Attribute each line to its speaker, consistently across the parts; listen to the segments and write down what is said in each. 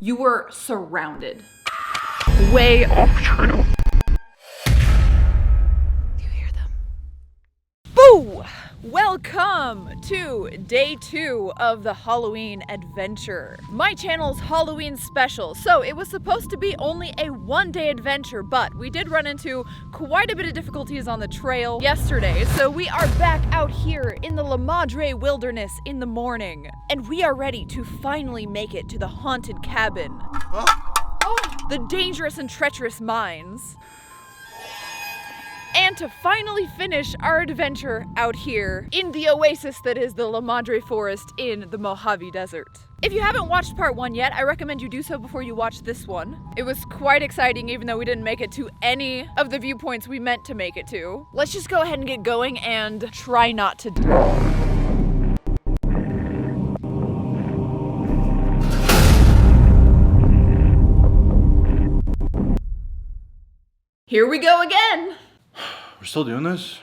Speaker 1: You were surrounded. Way off channel. Do you hear them? Boo! Welcome to day 2 of the Halloween adventure. My channel's Halloween special, so it was supposed to be only a one-day adventure, but we did run into quite a bit of difficulties on the trail yesterday, so we are back out here in the Madre wilderness in the morning, and we are ready to finally make it to the haunted cabin. The dangerous and treacherous mines. And to finally finish our adventure out here in the oasis that is the La Madre forest in the Mojave Desert. If you haven't watched part 1 yet, I recommend you do so before you watch this one. It was quite exciting even though we didn't make it to any of the viewpoints we meant to make it to. Let's just go ahead and get going and try not to Here we go again!
Speaker 2: We're still doing this?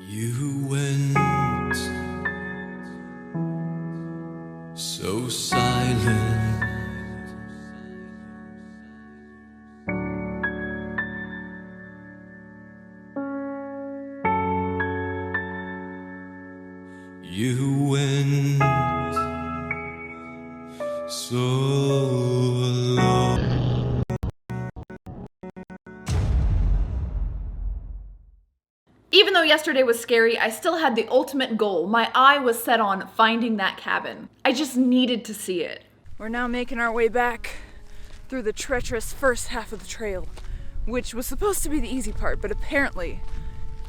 Speaker 3: You went so silent. You went so alone.
Speaker 1: Even though yesterday was scary, I still had the ultimate goal. My eye was set on finding that cabin. I just needed to see it. We're now making our way back through the treacherous first half of the trail, which was supposed to be the easy part, but apparently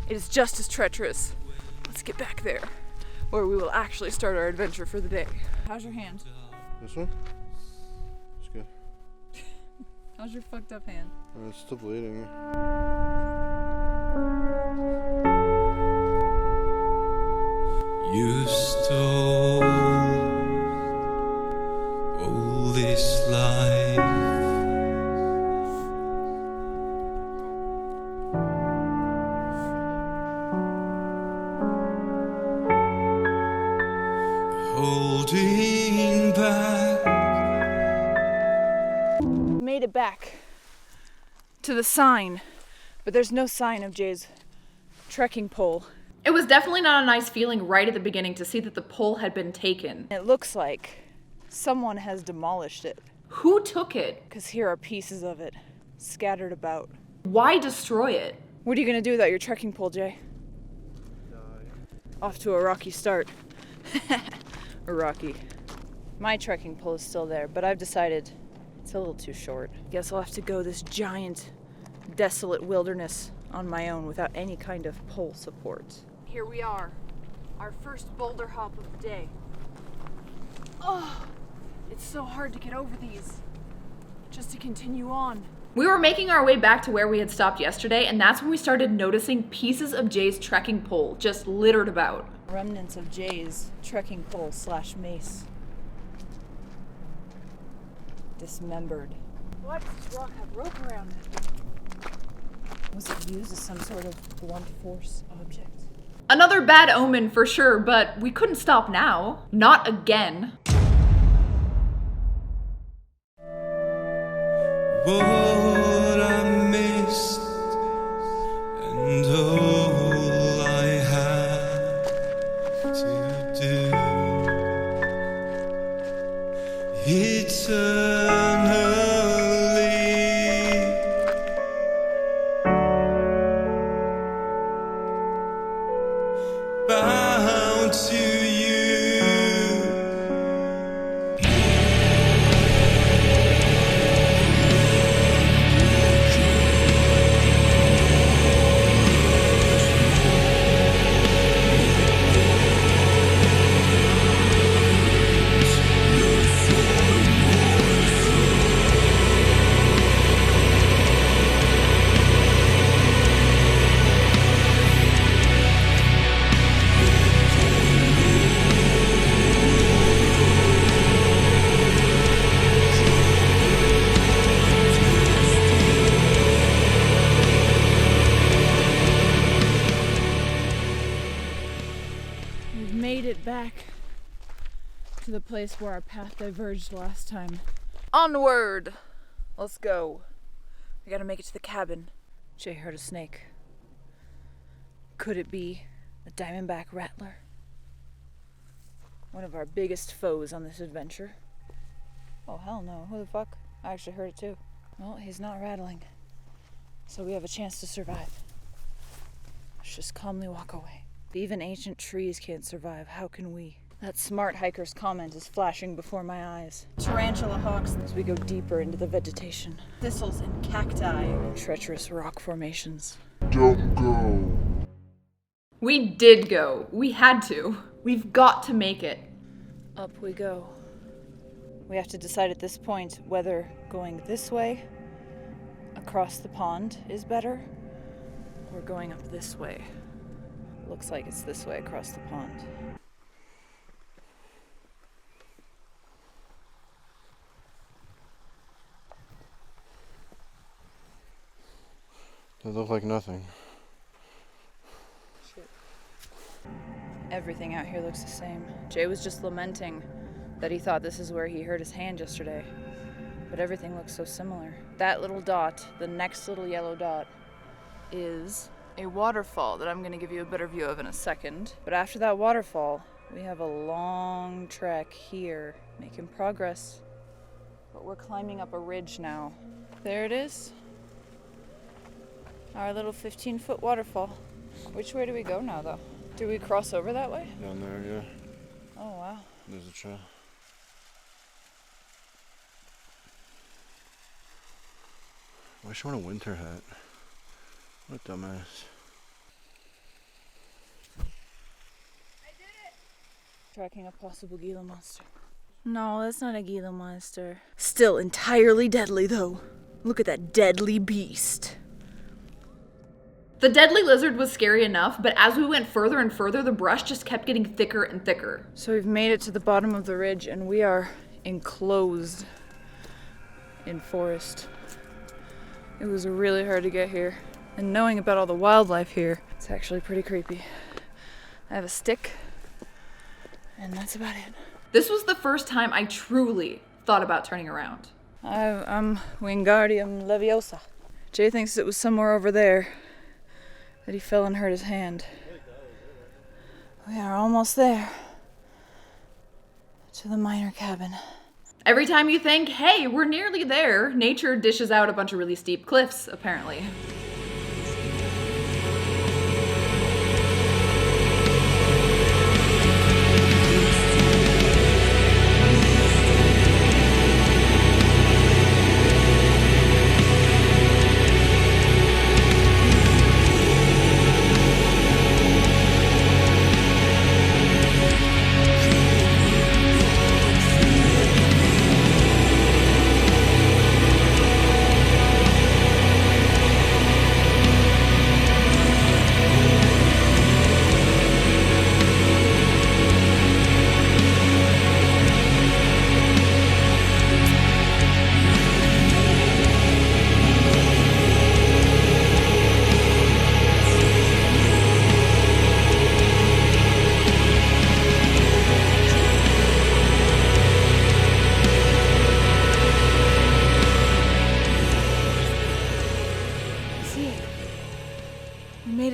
Speaker 1: it is just as treacherous. Let's get back there, where we will actually start our adventure for the day. How's your hand?
Speaker 2: This one? It's good.
Speaker 1: How's your fucked up hand?
Speaker 2: It's still bleeding.
Speaker 3: You stole all this life. Holding back.
Speaker 1: Made it back to the sign, but there's no sign of Jay's trekking pole. It was definitely not a nice feeling right at the beginning to see that the pole had been taken. It looks like someone has demolished it. Who took it? Because here are pieces of it scattered about. Why destroy it? What are you gonna do without your trekking pole, Jay?
Speaker 2: Die.
Speaker 1: Off to a rocky start. Rocky. My trekking pole is still there, but I've decided it's a little too short. Guess I'll have to go this giant, desolate wilderness on my own without any kind of pole support. Here we are, our first boulder hop of the day. Oh, it's so hard to get over these, just to continue on. We were making our way back to where we had stopped yesterday, and that's when we started noticing pieces of Jay's trekking pole just littered about. Remnants of Jay's trekking pole / mace. Dismembered. Why does this rock have rope around it? Was it used as some sort of blunt force object? Another bad omen for sure, but we couldn't stop now. Not again.
Speaker 3: What I missed and all I had to do eternally bound to you.
Speaker 1: back to the place where our path diverged last time. Onward! Let's go. We gotta make it to the cabin. Jay heard a snake. Could it be a diamondback rattler? One of our biggest foes on this adventure. Oh, hell no. Who the fuck? I actually heard it too. Well, he's not rattling. So we have a chance to survive. Let's just calmly walk away. If even ancient trees can't survive, how can we? That smart hiker's comment is flashing before my eyes. Tarantula hawks as we go deeper into the vegetation. Thistles and cacti. Treacherous rock formations.
Speaker 2: Don't go.
Speaker 4: We did go. We had to. We've got to make it.
Speaker 1: Up we go. We have to decide at this point whether going this way, across the pond, is better, or going up this way. Looks like it's this way across the pond.
Speaker 2: They look like nothing.
Speaker 1: Everything out here looks the same. Jay was just lamenting that he thought this is where he hurt his hand yesterday. But everything looks so similar. That little dot, the next little yellow dot, is a waterfall that I'm going to give you a better view of in a second. But after that waterfall, we have a long trek here, making progress. But we're climbing up a ridge now. There it is. Our little 15-foot waterfall. Which way do we go now, though? Do we cross over that way?
Speaker 2: Down there, yeah.
Speaker 1: Oh, wow.
Speaker 2: There's a trail. Why is she wearing a winter hat? What a dumbass.
Speaker 1: Tracking a possible Gila monster. No, that's not a Gila monster. Still entirely deadly, though. Look at that deadly beast.
Speaker 4: The deadly lizard was scary enough, but as we went further and further, the brush just kept getting thicker and thicker.
Speaker 1: So we've made it to the bottom of the ridge, and we are enclosed in forest. It was really hard to get here. And knowing about all the wildlife here, it's actually pretty creepy. I have a stick, and that's about it.
Speaker 4: This was the first time I truly thought about turning around.
Speaker 1: I'm Wingardium Leviosa. Jay thinks it was somewhere over there that he fell and hurt his hand. We are almost there. To the minor cabin.
Speaker 4: Every time you think, hey, we're nearly there, nature dishes out a bunch of really steep cliffs, apparently.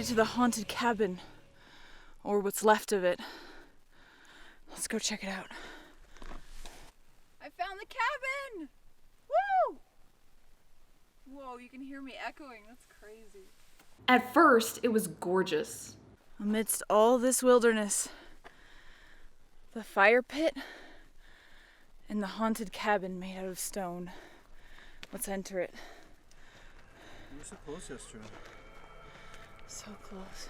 Speaker 1: To the haunted cabin, or what's left of it. Let's go check it out. I found the cabin! Woo! Whoa, you can hear me echoing. That's crazy.
Speaker 4: At first, it was gorgeous.
Speaker 1: Amidst all this wilderness, the fire pit and the haunted cabin made out of stone. Let's enter it.
Speaker 2: You were so close yesterday.
Speaker 1: So close.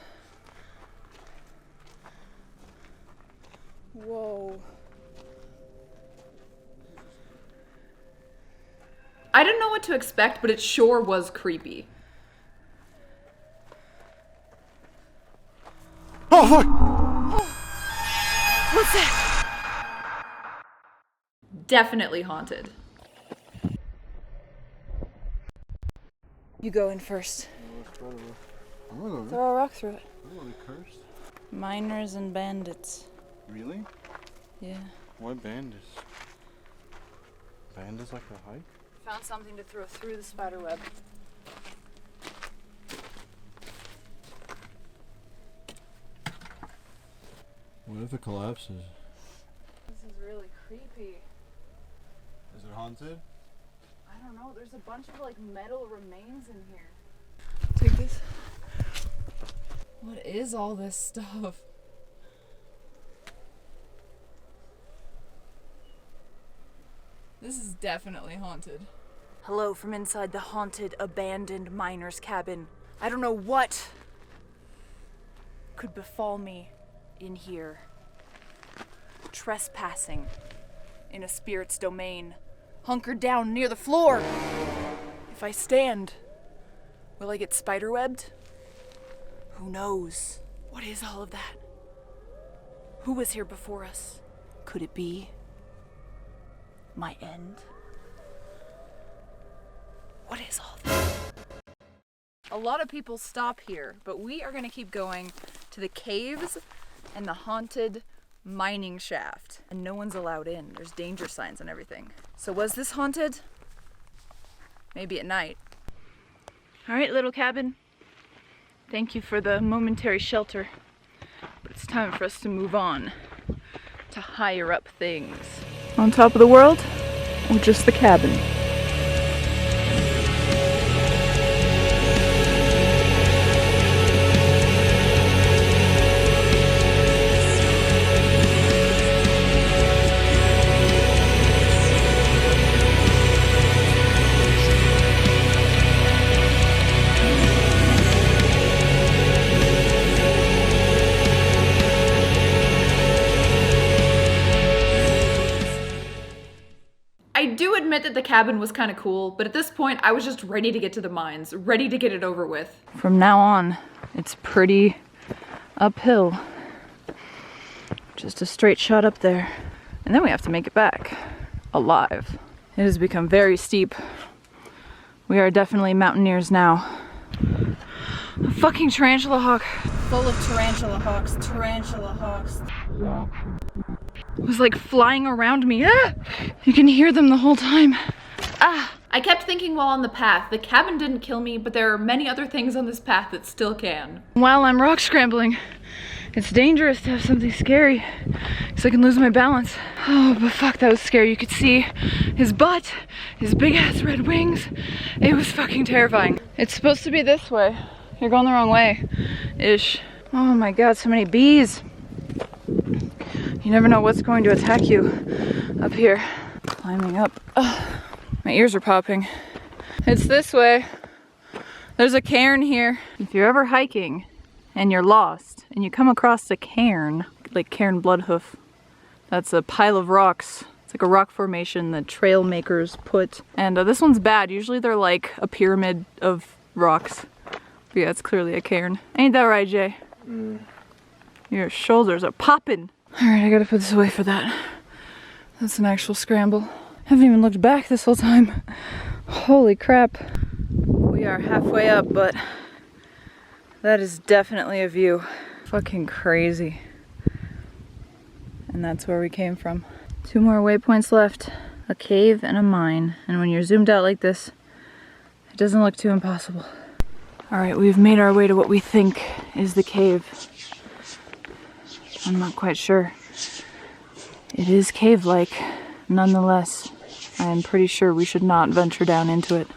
Speaker 1: Whoa.
Speaker 4: I didn't know what to expect, but it sure was creepy.
Speaker 2: Oh, fuck!
Speaker 1: What's that?
Speaker 4: Definitely haunted.
Speaker 1: You go in first. Throw a rock through it.
Speaker 2: I'm gonna be cursed.
Speaker 1: Miners and bandits.
Speaker 2: Really?
Speaker 1: Yeah.
Speaker 2: Why Bandis? Bandis like a hike?
Speaker 1: Found something to throw through the spider web.
Speaker 2: What if it collapses?
Speaker 1: This is really creepy.
Speaker 2: Is it haunted?
Speaker 1: I don't know. There's a bunch of like metal remains in here.
Speaker 5: Take this. What is all this stuff? This is definitely haunted.
Speaker 1: Hello from inside the haunted, abandoned miner's cabin. I don't know what could befall me in here. Trespassing in a spirit's domain, hunkered down near the floor. If I stand, will I get spiderwebbed? Who knows? What is all of that? Who was here before us? Could it be my end? What is all this? A lot of people stop here, but we are going to keep going to the caves and the haunted mining shaft. And no one's allowed in. There's danger signs and everything. So was this haunted? Maybe at night. All right, little cabin. Thank you for the momentary shelter. But it's time for us to move on to higher up things. On top of the world, or just the cabin?
Speaker 4: I do admit that the cabin was kind of cool, but at this point I was just ready to get to the mines, ready to get it over with.
Speaker 1: From now on, it's pretty uphill. Just a straight shot up there. And then we have to make it back alive. It has become very steep. We are definitely mountaineers now. A fucking tarantula hawk. Full of tarantula hawks. Was like flying around me. Ah! You can hear them the whole time. Ah!
Speaker 4: I kept thinking while on the path, the cabin didn't kill me, but there are many other things on this path that still can.
Speaker 1: While I'm rock scrambling, it's dangerous to have something scary, because I can lose my balance. Oh, but fuck, that was scary. You could see his butt, his big ass red wings. It was fucking terrifying. It's supposed to be this way. You're going the wrong way, ish. Oh my god, so many bees. You never know what's going to attack you up here. Climbing up. Ugh. My ears are popping. It's this way. There's a cairn here. If you're ever hiking and you're lost and you come across a cairn, like Cairn Bloodhoof, that's a pile of rocks. It's like a rock formation that trail makers put. And this one's bad. Usually they're like a pyramid of rocks. But yeah, it's clearly a cairn. Ain't that right, Jay? Your shoulders are popping. Alright, I gotta put this away for that. That's an actual scramble. Haven't even looked back this whole time. Holy crap. We are halfway up, but that is definitely a view. Fucking crazy. And that's where we came from. 2 more waypoints left. A cave and a mine. And when you're zoomed out like this, it doesn't look too impossible. Alright, we've made our way to what we think is the cave. I'm not quite sure. It is cave-like. Nonetheless, I am pretty sure we should not venture down into it.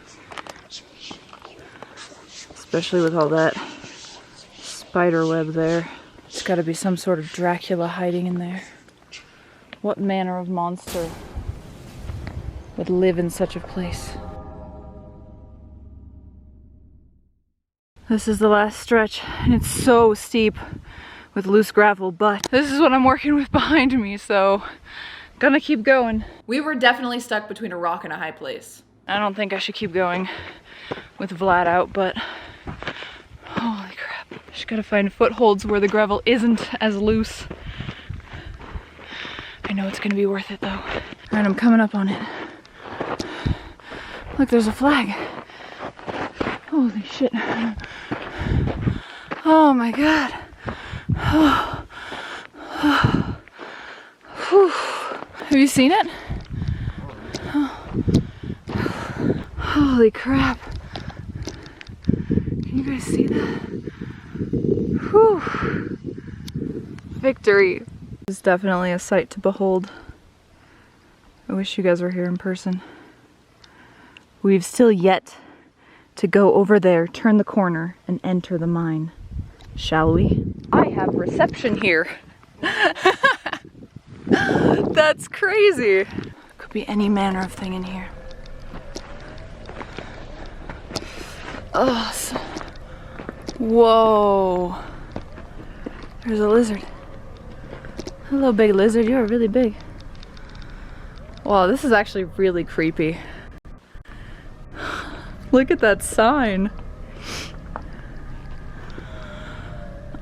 Speaker 1: Especially with all that spider web there. There's gotta be some sort of Dracula hiding in there. What manner of monster would live in such a place? This is the last stretch, and it's so steep with loose gravel, but this is what I'm working with behind me, so gonna keep going.
Speaker 4: We were definitely stuck between a rock and a high place.
Speaker 1: I don't think I should keep going with Vlad out, but holy crap. Just gotta find footholds where the gravel isn't as loose. I know it's gonna be worth it though. Alright, I'm coming up on it. Look, there's a flag. Holy shit. Oh my god. Have you seen it? Holy crap. Can you guys see that? Whew. Victory. It's definitely a sight to behold. I wish you guys were here in person. We've still yet to go over there, turn the corner, and enter the mine. Shall we? I have reception here. That's crazy. Could be any manner of thing in here. Oh, whoa. There's a lizard. Hello, big lizard. You are really big. Wow, this is actually really creepy. Look at that sign.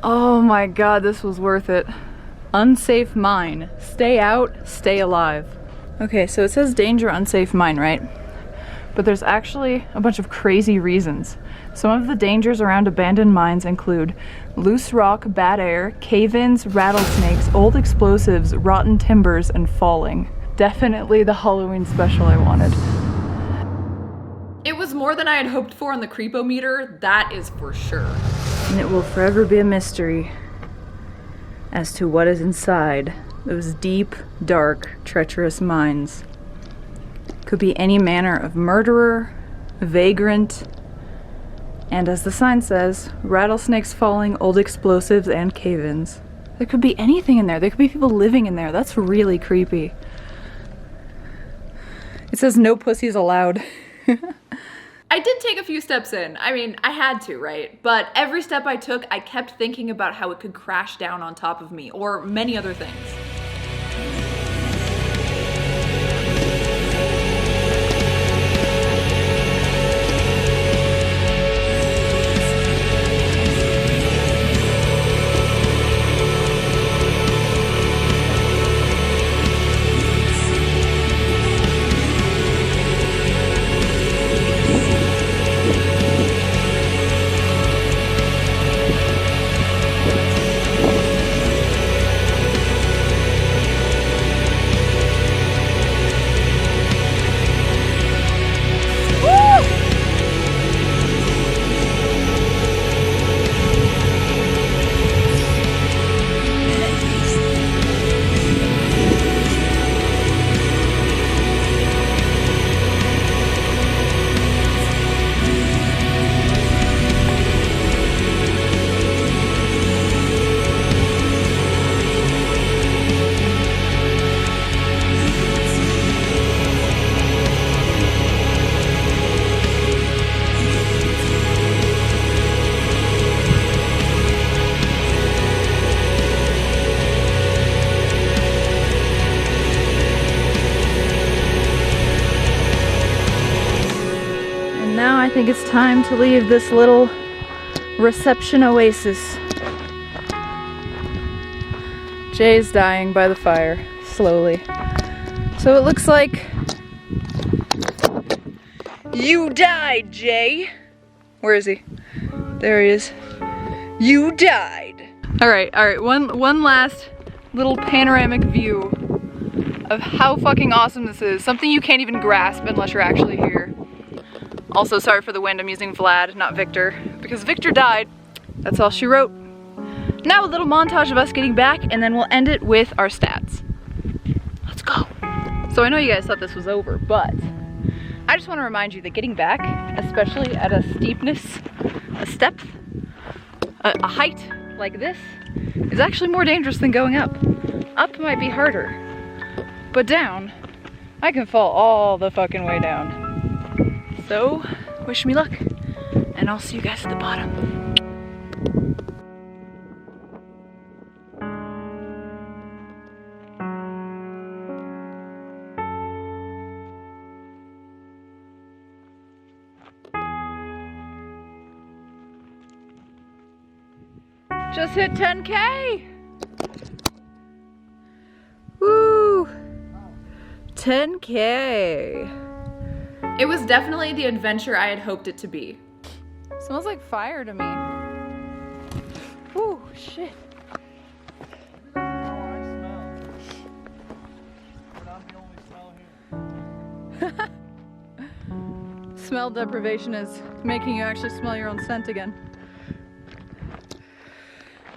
Speaker 1: Oh my god, this was worth it. Unsafe mine. Stay out, stay alive. Okay, so it says danger, unsafe mine, right? But there's actually a bunch of crazy reasons. Some of the dangers around abandoned mines include loose rock, bad air, cave-ins, rattlesnakes, old explosives, rotten timbers, and falling. Definitely the Halloween special I wanted.
Speaker 4: It was more than I had hoped for on the creepometer, that is for sure.
Speaker 1: And it will forever be a mystery as to what is inside those deep, dark, treacherous mines. Could be any manner of murderer, vagrant, and as the sign says, rattlesnakes falling, old explosives, and cave-ins. There could be anything in there. There could be people living in there. That's really creepy. It says no pussies allowed.
Speaker 4: I did take a few steps in. I mean, I had to, right? But every step I took, I kept thinking about how it could crash down on top of me, or many other things.
Speaker 1: Now I think it's time to leave this little reception oasis. Jay's dying by the fire, slowly. So it looks like you died, Jay. Where is he? There he is. You died. All right. One last little panoramic view of how fucking awesome this is. Something you can't even grasp unless you're actually here. Also, sorry for the wind, I'm using Vlad, not Victor, because Victor died. That's all she wrote. Now a little montage of us getting back, and then we'll end it with our stats. Let's go. So I know you guys thought this was over, but I just want to remind you that getting back, especially at a steepness, a depth, a height like this, is actually more dangerous than going up. Up might be harder, but down, I can fall all the fucking way down. So, wish me luck, and I'll see you guys at the bottom. Just hit 10K! Woo! 10K!
Speaker 4: It was definitely the adventure I had hoped it to be.
Speaker 1: Smells like fire to me. Whew, shit.
Speaker 2: Oh, I smell. But I'm
Speaker 1: smell deprivation is making you actually smell your own scent again.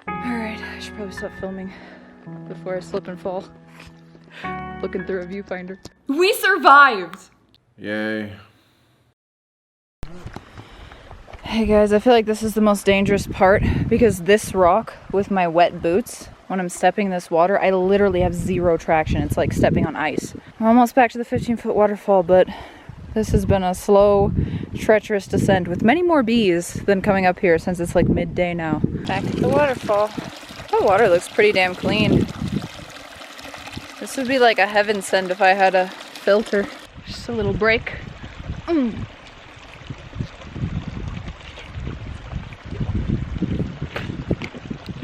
Speaker 1: Alright, I should probably stop filming before I slip and fall. Looking through a viewfinder.
Speaker 4: We survived!
Speaker 2: Yay.
Speaker 1: Hey guys, I feel like this is the most dangerous part because this rock with my wet boots, when I'm stepping in this water, I literally have zero traction. It's like stepping on ice. I'm almost back to the 15-foot waterfall, but this has been a slow, treacherous descent with many more bees than coming up here since it's like midday now. Back to the waterfall. The water looks pretty damn clean. This would be like a heaven send if I had a filter. Just a little break.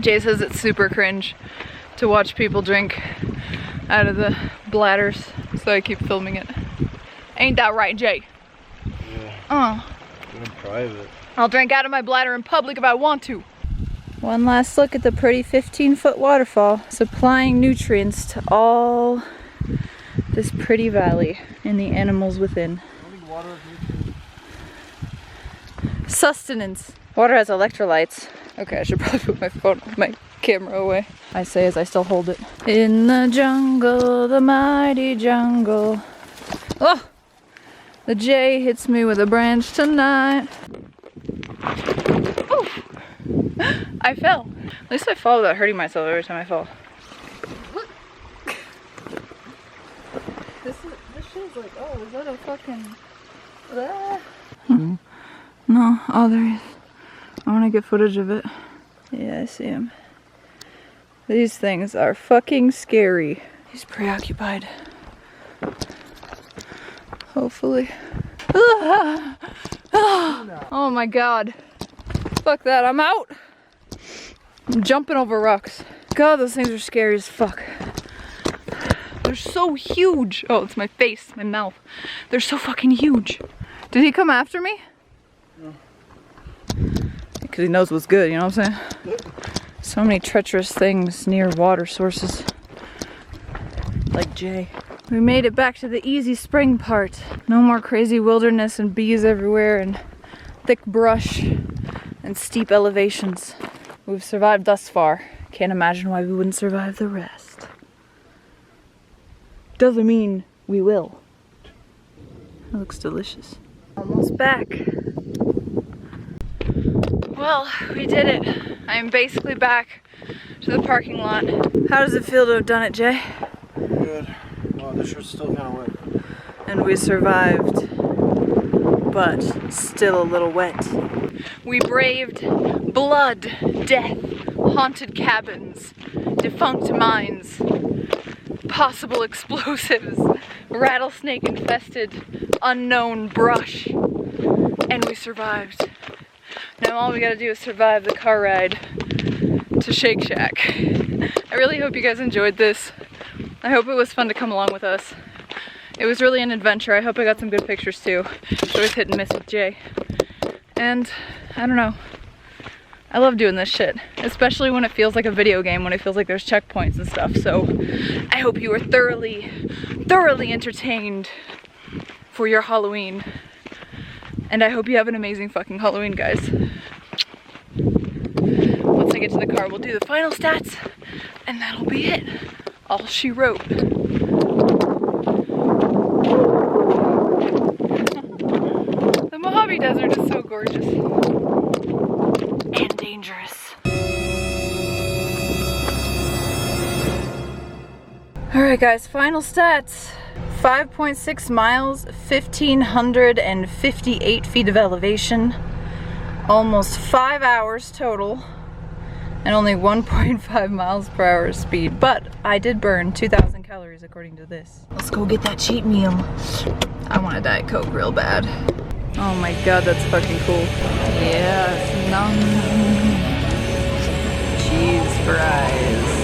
Speaker 1: Jay says it's super cringe to watch people drink out of the bladders, so I keep filming it. Ain't that right, Jay?
Speaker 2: Yeah. In private.
Speaker 1: I'll drink out of my bladder in public if I want to. One last look at the pretty 15-foot waterfall, supplying nutrients to all this pretty valley and the animals within. Sustenance. Water has electrolytes. Okay, I should probably put my camera away. I say as I still hold it. In the jungle, the mighty jungle. Oh! The jay hits me with a branch tonight. Oh! I fell. At least I fall without hurting myself every time I fall. This shit is like, oh, is that a fucking... No, oh, there he is. I want to get footage of it. Yeah, I see him. These things are fucking scary. He's preoccupied. Hopefully. Oh my god. Fuck that, I'm out. I'm jumping over rocks. God, those things are scary as fuck. They're so huge. Oh, it's my face, my mouth. They're so fucking huge. Did he come after me? No. Because he knows what's good, you know what I'm saying? So many treacherous things near water sources. Like Jay. We made it back to the easy spring part. No more crazy wilderness and bees everywhere and thick brush and steep elevations. We've survived thus far. Can't imagine why we wouldn't survive the rest. Doesn't mean we will. It looks delicious. Almost back. Well, we did it. I am basically back to the parking lot. How does it feel to have done it, Jay?
Speaker 2: Good. Wow, this shirt's still kind of wet.
Speaker 1: And we survived, but still a little wet. We braved blood, death, haunted cabins, defunct mines, possible explosives, rattlesnake infested, unknown brush, and we survived. Now all we gotta do is survive the car ride to Shake Shack. I really hope you guys enjoyed this. I hope it was fun to come along with us. It was really an adventure. I hope I got some good pictures too. It's always hit and miss with Jay. And I don't know. I love doing this shit, especially when it feels like a video game, when it feels like there's checkpoints and stuff. So I hope you were thoroughly entertained for your Halloween. And I hope you have an amazing fucking Halloween, guys. Once I get to the car, we'll do the final stats, and that'll be it. All she wrote. The Mojave Desert is so gorgeous. And dangerous. Alright guys, final stats. 5.6 miles, 1,558 feet of elevation, almost 5 hours total, and only 1.5 miles per hour speed. But I did burn 2,000 calories according to this. Let's go get that cheat meal. I want a Diet Coke real bad. Oh my god, that's fucking cool. Yes, cheese fries.